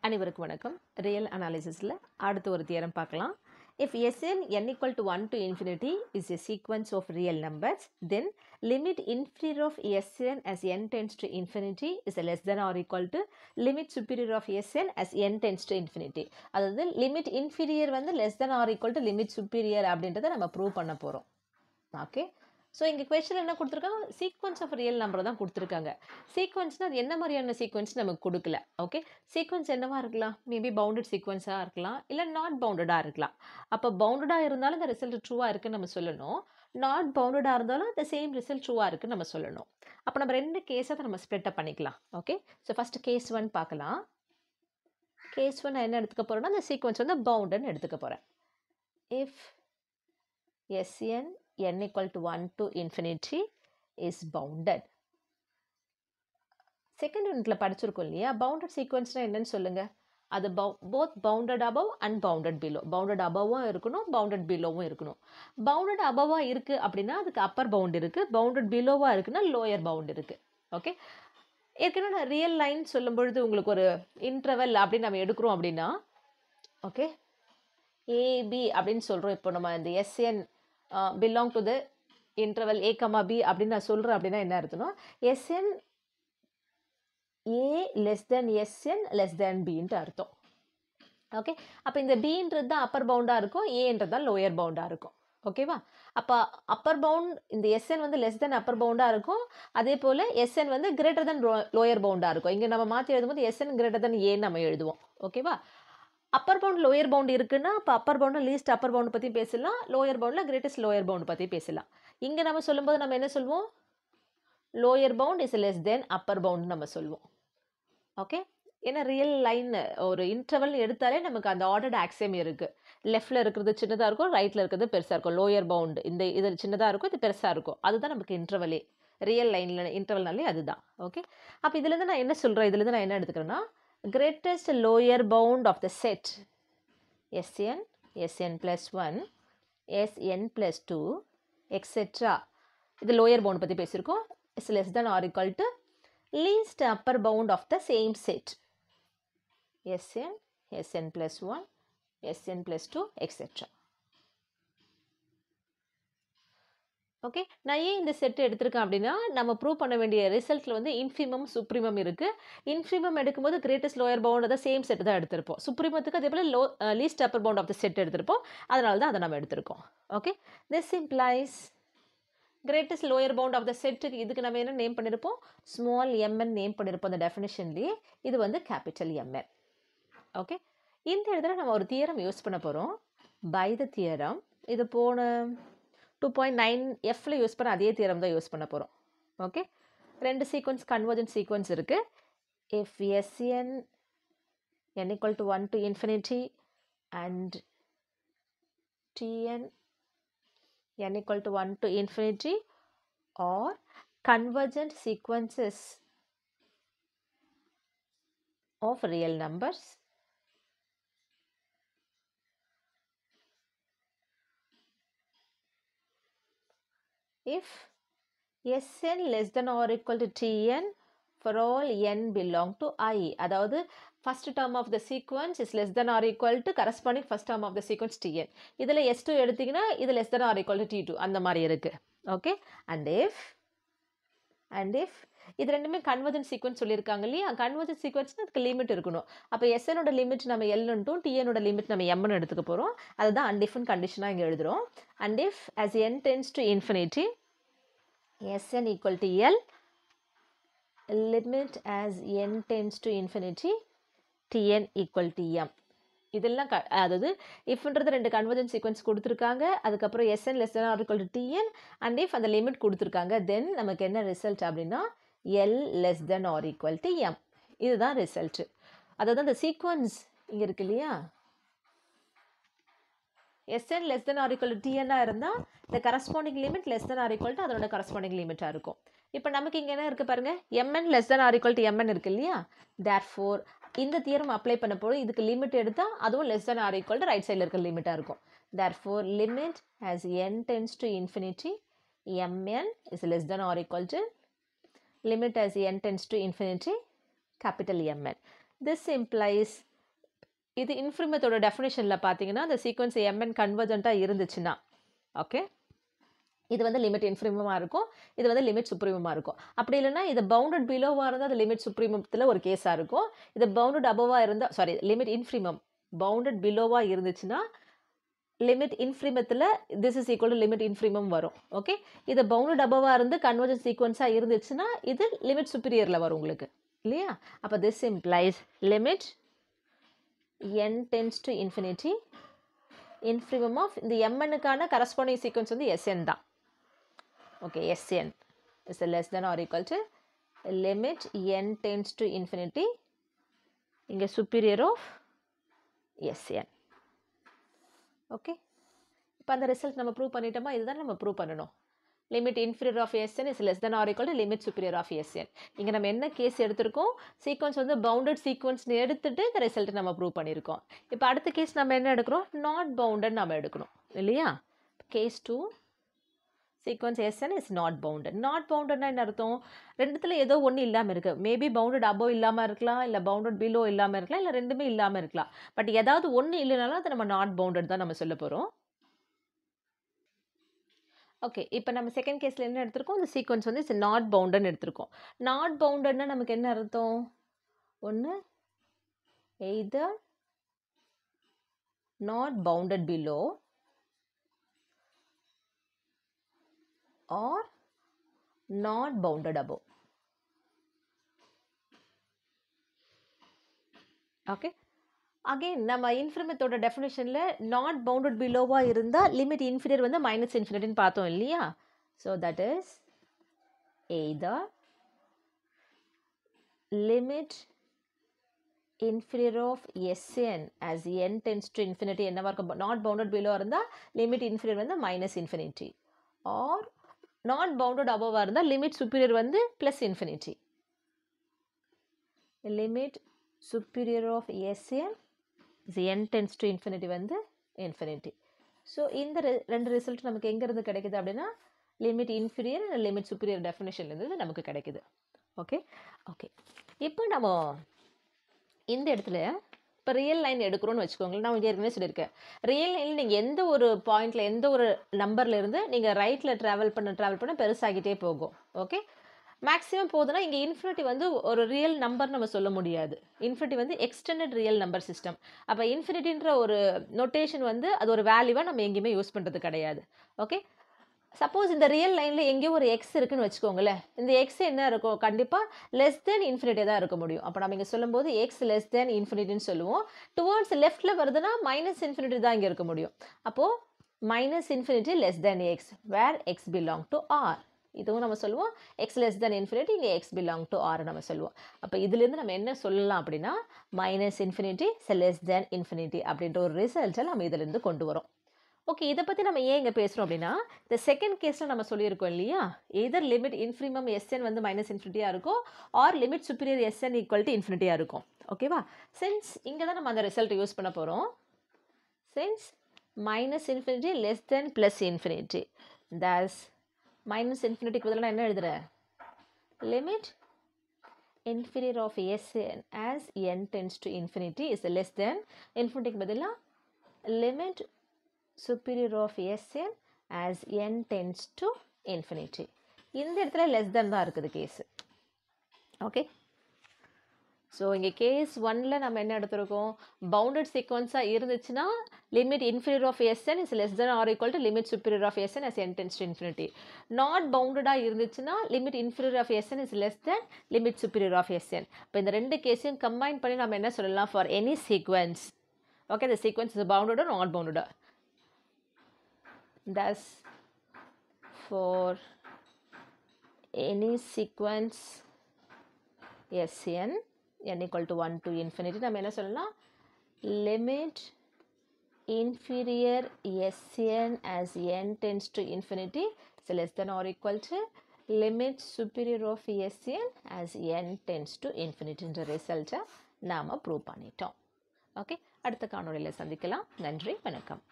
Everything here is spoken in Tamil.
அனைவருக்கும் வணக்கம். ரியல் அனாலிசிஸில் அடுத்த ஒரு தியரம் பார்க்கலாம். If Sn n equal to 1 to infinity is a sequence of real numbers, then limit inferior of Sn as n tends to infinity is less than or equal to limit superior of Sn as n tends to infinity. அதாவது limit inferior வந்து less than or equal to limit superior அப்படின்றத நம்ம ப்ரூவ் பண்ண போகிறோம். ஓகே, ஸோ இங்கே கொஸ்டின் என்ன கொடுத்துருக்காங்க? சீக்வன்ஸ் ஆஃப் ரியல் நம்பர் தான் கொடுத்துருக்காங்க. சீக்வன்ஸ்னால் அது என்ன மாதிரியான சீக்வன்ஸ் நமக்கு கொடுக்கல. ஓகே, சீக்வன்ஸ் என்னவாக இருக்கலாம்? மேபி பவுண்டட் சீக்வன்ஸாக இருக்கலாம், இல்லை நாட் பவுண்டடாக இருக்கலாம். அப்போ பவுண்டடாக இருந்தாலும் இந்த ரிசல்ட் ட்ரூவாக இருக்குன்னு நம்ம சொல்லணும். நாட் பவுண்டடாக இருந்தாலும் அந்த சேம் ரிசல்ட் ட்ரூவாக இருக்குன்னு நம்ம சொல்லணும். அப்போ நம்ம ரெண்டு கேஸை நம்ம ஸ்ப்ளிட் அப் பண்ணிக்கலாம். ஓகே, ஸோ ஃபஸ்ட்டு கேஸ் 1 பார்க்கலாம். கேஸ் 1 நான் என்ன எடுத்துக்க போகிறேன்னா, அந்த சீக்வன்ஸ் வந்து பவுண்டட்னு எடுத்துக்க போகிறேன். If Sn n equal to 1 to infinity is bounded. Second யூனிட்ல படிச்சிருக்கோம் இல்லையா, பவுண்டட் சீக்வன்ஸ்னா என்னன்னு சொல்லுங்க. அது both bounded above and bounded below. Bounded அபவும் இருக்கணும், பவுண்டட் பிலோவும் இருக்கணும். பவுண்டட் அபவா இருக்கு அப்படின்னா அதுக்கு அப்பர் பவுண்ட் இருக்கு, பவுண்டட் பிலோவா இருக்குன்னா லோயர் பவுண்ட் இருக்கு. ஓகே, ஏற்கனவே நான் ரியல் லைன் சொல்லும் பொழுது உங்களுக்கு ஒரு இன்டர்வல் அப்படின்னு நம்ம எடுக்கிறோம் அப்படின்னா, ஓகே, ஏபி அப்படின்னு சொல்றோம். இப்போ நம்ம இந்த Sn belong to the interval a comma b அப்படின்னு நான் சொல்கிறேன் அப்படின்னா என்ன அர்த்தம்னா, Sn a less than Sn less than bன்ட்டு அர்த்தம். ஓகே, அப்போ இந்த bன்றது தான் அப்பர் பவுண்டாக இருக்கும், ஏன்றது தான் லோயர் பவுண்டாக இருக்கும். ஓகேவா? அப்போ அப்பர் பவுண்ட் இந்த Sn வந்து லெஸ் தென் அப்பர் பவுண்டாக இருக்கும், அதே போல் Sn வந்து கிரேட்டர் தென் லோயர் பவுண்டாக இருக்கும். இங்கே நம்ம மாற்றி எழுதும்போது Sn கிரேட்டர் தென் ஏன்னு நம்ம எழுதுவோம். ஓகேவா? அப்பர் பவுண்ட் லோயர் பவுண்ட் இருக்குன்னா அப்போ upper bound least upper bound பற்றி பேசலாம், லோயர் பவுண்டில் கிரேட்டஸ்ட் லோயர் பவுண்ட் பற்றி பேசலாம். இங்கே நம்ம சொல்லும்போது நம்ம என்ன சொல்லுவோம்? Lower bound is less than upper bound நம்ம சொல்லுவோம். ஓகே, ஏன்னா ரியல் லைன் ஒரு இன்டர்வல் எடுத்தாலே நமக்கு அந்த ஆர்டர்ட் ஆக்சியம் இருக்குது. லெஃப்டில் இருக்கிறது சின்னதாக இருக்கும், ரைட்டில் இருக்கிறது பெருசாக இருக்கும். லோயர் பவுண்ட் இந்த இது சின்னதாக இருக்கும், இது பெருசாக இருக்கும். அதுதான் நமக்கு இன்டர்வலே. ரியல் லைனில் இன்டர்வல்னாலே அதுதான். ஓகே, அப்போ இதுலேருந்து நான் என்ன சொல்கிறேன், இதுலேருந்து நான் என்ன எடுத்துக்கிறேன்னா, greatest lower bound of the set Sn, Sn plus 1, Sn plus 2, etc. இது lower bound பற்றி பேசியிருக்கோம். is less than or equal to least upper bound of the same set Sn, Sn plus 1, Sn plus 2, etc. Okay, நான் ஏன் இந்த செட் எடுத்திருக்கேன் அப்படின்னா, நம்ம ப்ரூவ் பண்ண வேண்டிய ரிசல்ட்டில் வந்து இன்ஃபிமம் சுப்ரீமம் இருக்குது. இன்ஃபிமம் எடுக்கும்போது கிரேட்டஸ்ட் லோயர் பவுண்ட் தான் சேம் செட் தான் எடுத்திருப்போம். சுப்ரீமத்துக்கு அதே போல் least upper bound of the set எடுத்திருப்போம். அதனால தான் அதை நம்ம எடுத்திருக்கோம். Okay, this implies greatest lower bound of the செட்டுக்கு இதுக்கு நம்ம என்ன நேம் பண்ணியிருப்போம்? ஸ்மால் mn நேம் பண்ணியிருப்போம் அந்த டெஃபினிஷன்லேயே. இது வந்து கேபிட்டல் mn. ஓகே, இந்த இடத்துல நம்ம ஒரு தியரம் யூஸ் பண்ண போகிறோம். பை த தியரம், இது போன 2.9Fல யூஸ் பண்ண அதே தியரம் தான் யூஸ் பண்ண போகிறோம். ஓகே, ரெண்டு சீக்வன்ஸ் கன்வர்ஜென்ட் சீக்வன்ஸ் இருக்குது. If Sn n equal to 1 to infinity and Tn n equal to 1 to infinity are convergent sequences of real numbers, if Sn less than or equal to Tn for all n belong to I. அதாவது first term of the sequence is less than or equal to corresponding first term of the sequence Tn. இதில் S2 எடுத்தீங்கன்னா இது less than or equal to T2 அந்த மாதிரி இருக்கு. ஓகே, and if இது ரெண்டுமே கன்வர்ஜென்ட் சீக்வன்ஸ் சொல்லியிருக்காங்க இல்லையா, கன்வர்ஜென்ட் சீக்வன்ஸ்னா அதுக்கு லிமிட் இருக்கணும். அப்போ Snோட லிமிட் நம்ம L Tnோட லிமிட் நம்ம Mன்னு எடுத்துக்க போகிறோம். அதுதான் அன்டிஃபைன்ட் கண்டிஷனாக இங்கே எழுதுகிறோம். and if as n tends to infinity Sn equal to L, limit as n tends to infinity Tn equal to M. இதெல்லாம் அதாவது இஃப்ன்றது ரெண்டு கன்வர்ஜென்ட் சீக்வன்ஸ் கொடுத்துருக்காங்க, அதுக்கப்புறம் Sn less than or equal to Tn and if அந்த லிமிட் கொடுத்துருக்காங்க, தென் நமக்கு என்ன ரிசல்ட் அப்படின்னா L less than or equal to M. இதுதான் ரிசல்ட். அதாவது அந்த சீக்வன்ஸ் இங்கே இருக்கு இல்லையா, Sn less than or equal to Tn இருந்தால் இந்த corresponding limit less than or equal to அதனோட கரஸ்பாண்டிங் லிமிட்டாக இருக்கும். இப்போ நமக்கு இங்கே என்ன இருக்குது பாருங்கள், Mn less than or equal to Mn இருக்கு இல்லையா, therefore இந்த தியரம் அப்ளை பண்ண போது இதுக்கு லிமிட் எடுத்தால் அதுவும் less than or equal to right சைடில் இருக்க லிமிட்டாக இருக்கும். therefore limit as n tends to infinity Mn is less than or equal to limit as n tends to infinity capital Mn. This implies இது இன்ஃபிரிமத்தோட டெஃபினேஷனில் பார்த்தீங்கன்னா அந்த சீக்வன்ஸ் mn கன்வர்ஜென்ட்டாக இருந்துச்சுன்னா ஓகே இது வந்து லிமிட் இன்ஃபிரிமமாக இருக்கும், இது வந்து லிமிட் சுப்ரீமமாக இருக்கும். அப்படி இல்லைன்னா இது பவுண்டட் பிலோவாக இருந்தால் அது லிமிட் சுப்ரீமத்தில் ஒரு கேஸாக இருக்கும். இது பவுண்டட் அபோவாக இருந்தால் சாரி லிமிட் இன்ஃபிரிமம் பவுண்டட் பிலோவாக இருந்துச்சுன்னா லிமிட் இன்ஃபிரிமத்தில் this is equal to limit infimum வரும். ஓகே இது பவுண்டட் அபோவாக இருந்து கன்வர்ஜன் சீக்வன்ஸாக இருந்துச்சுன்னா இது லிமிட் சுப்பீரியரில் வரும் உங்களுக்கு இல்லையா. அப்போ this implies limit n tends to infinity infimum of இந்த mnக்கான கரஸ்பாண்டிங் சீக்வன்ஸ் வந்து Sn தான். Okay Sn is less than or equal to limit n tends to infinity இங்கே superior of Sn. ஓகே இப்போ அந்த ரிசல்ட் நம்ம ப்ரூவ் பண்ணிட்டோமா, இதுதான் நம்ம ப்ரூவ் பண்ணணும். Limit inferior of Sn is less than or equal to limit superior of Sn. இங்கே நம்ம என்ன கேஸ் எடுத்திருக்கோம், சீக்வன்ஸ் வந்து பவுண்டட் சீக்வன்ஸ்னு எடுத்துட்டு இந்த ரிசல்ட் நம்ம ப்ரூவ் பண்ணியிருக்கோம். இப்போ அடுத்த கேஸ் நம்ம என்ன எடுக்கிறோம், நாட் பவுண்டட் நம்ம எடுக்கணும் இல்லையா. Case 2 sequence Sn is not bounded. Not பவுண்டட்னா என்ன அர்த்தம், ரெண்டுத்துல ஏதோ ஒன்று இல்லாமல் இருக்கு. மேபி பவுண்டட் அபோவ் இல்லாமல் இருக்கலாம், இல்லை பவுண்டட் பிலோ இல்லாமல் இருக்கலாம், இல்லை ரெண்டுமே இல்லாமல் இருக்கலாம். பட் ஏதாவது ஒன்று இல்லைனாலும் அதை நம்ம நாட் பவுண்டட் தான் நம்ம சொல்ல போகிறோம். ஓகே இப்போ நம்ம செகண்ட் கேஸில் என்ன எடுத்திருக்கோம், இந்த சீக்வன்ஸ் வந்து இட்ஸ் நாட் பவுண்டட்னு எடுத்திருக்கோம். நாட் பவுண்டட்னா நமக்கு என்ன அர்த்தம், ஒன்று either not bounded below or not bounded above. Okay again நம்ம இன்ஃபிரிமத்தோட டெஃபினேஷனில் நாட் பவுண்டட் பிலோவாக இருந்தால் லிமிட் இன்ஃபீரியர் வந்து மைனஸ் இன்ஃபினிட்டின்னு பார்த்தோம் இல்லையா. So that is either limit inferior of Sn as n tends to infinity என்னவா இருக்கும், நாட் பவுண்டட் பிலோ இருந்தால் லிமிட் இன்ஃபீரியர் வந்து minus infinity, or not bounded அபோவாக இருந்தால் லிமிட் சுப்பீரியர் வந்து plus infinity. Limit superior of Sn n tends to infinity வந்து infinity. ஸோ இந்த ரெண்டு ரிசல்ட் நமக்கு எங்கேருந்து கிடைக்குது அப்படின்னா லிமிட் இன்ஃபீரியர் லிமிட் சுப்பீரியர் டெஃபினேஷன்லேருந்து நமக்கு கிடைக்குது. ஓகே ஓகே இப்போ நம்ம இந்த இடத்துல இப்போ ரியல் லைன் எடுக்கிறோன்னு வச்சுக்கோங்களேன். நான் இங்கே ஏற்கனவே சொல்லியிருக்கேன், ரியல் லைனில் நீங்கள் எந்த ஒரு பாயிண்டில் எந்த ஒரு நம்பர்லேருந்து நீங்கள் ரைட்டில் ட்ராவல் பண்ண பெருசாகிட்டே போகும். ஓகே மேக்ஸிமம் போகுதுன்னா இங்கே இன்ஃபினிட்டி வந்து ஒரு ரியல் நம்பர் நம்ம சொல்ல முடியாது. இன்ஃபினிட்டி வந்து எக்ஸ்டெண்டட் ரியல் நம்பர் சிஸ்டம். அப்போ இன்ஃபினிட்டின்ற ஒரு நோட்டேஷன் வந்து அது ஒரு வேல்யூவாக நம்ம எங்கேயுமே யூஸ் பண்ணுறது கிடையாது. ஓகே சப்போஸ் இந்த ரியல் லைனில் எங்கேயோ ஒரு எக்ஸ் இருக்குன்னு வச்சுக்கோங்களேன், இந்த எக்ஸ் என்ன இருக்கும், கண்டிப்பாக லெஸ் தென் இன்ஃபினிட்டி தான் இருக்க முடியும். அப்போ நம்ம இங்கே சொல்லும்போது எக்ஸ் லெஸ் தென் இன்ஃபினிட்டின்னு சொல்லுவோம். டுவர்ட்ஸ் லெஃப்ட்டில் வருதுன்னா மைனஸ் இன்ஃபினிட்டி தான் இங்கே இருக்க முடியும். அப்போது minus infinity less than x where x belong to R. இதுவும் நம்ம சொல்லுவோம் எக்ஸ் லெஸ் தென் இன்ஃபினிட்டி, இங்கே எக்ஸ் பிலாங் டு ஆர் நம்ம சொல்லுவோம். அப்போ இதுலேருந்து நம்ம என்ன சொல்லலாம் அப்படின்னா minus infinity less than infinity அப்படின்ற ஒரு ரிசல்ட்டை நம்ம இதிலேருந்து கொண்டு வரோம். ஓகே இதை பற்றி நம்ம ஏன் இங்கே பேசுகிறோம் அப்படின்னா இந்த செகண்ட் கேஸில் நம்ம சொல்லியிருக்கோம் இல்லையா, எதர் லிமிட் இன்ஃபிரிமம் Sn வந்து மைனஸ் இன்ஃபினிட்டியாக இருக்கும் or limit superior Sn equal to இன்ஃபினிட்டியாக இருக்கும். ஓகேவா, சின்ஸ் இங்கே தான் நம்ம அந்த ரிசல்ட் யூஸ் பண்ண போகிறோம். Since minus infinity less than plus infinity, thus minus இன்ஃபினிட்டிக்கு பதிலாக என்ன எழுதுகிறேன், limit inferior of Sn as n tends to infinity is less than இன்ஃபினிட்டிக்கு பதிலாக limit superior of Sn as n tends to infinity. இந்த இடத்துல லெஸ் தென் தான் இருக்குது கேஸு. ஓகே ஸோ இங்கே கேஸ் 1ல் நம்ம என்ன எடுத்திருக்கோம், பவுண்டட் சீக்வன்ஸாக இருந்துச்சுன்னா limit inferior of Sn is less than or equal to limit superior of Sn as n tends to infinity. Not பவுண்டடாக இருந்துச்சுன்னா limit inferior of Sn is less than limit superior of Sn. இப்போ இந்த ரெண்டு கேஸையும் கம்பைன் பண்ணி நம்ம என்ன சொல்லலாம், for any sequence okay the sequence is bounded or not bounded. Thus for any sequence Sn n equal to 1 to infinity நம்ம என்ன சொல்லலாம், limit inferior Sn as n tends to infinity is less than or equal to limit superior of Sn as n tends to infinity என்ற ரிசல்ட்டை நாம் ப்ரூவ் பண்ணிட்டோம். ஓகே அடுத்த காணொளியில் சந்திக்கலாம். நன்றி, வணக்கம்.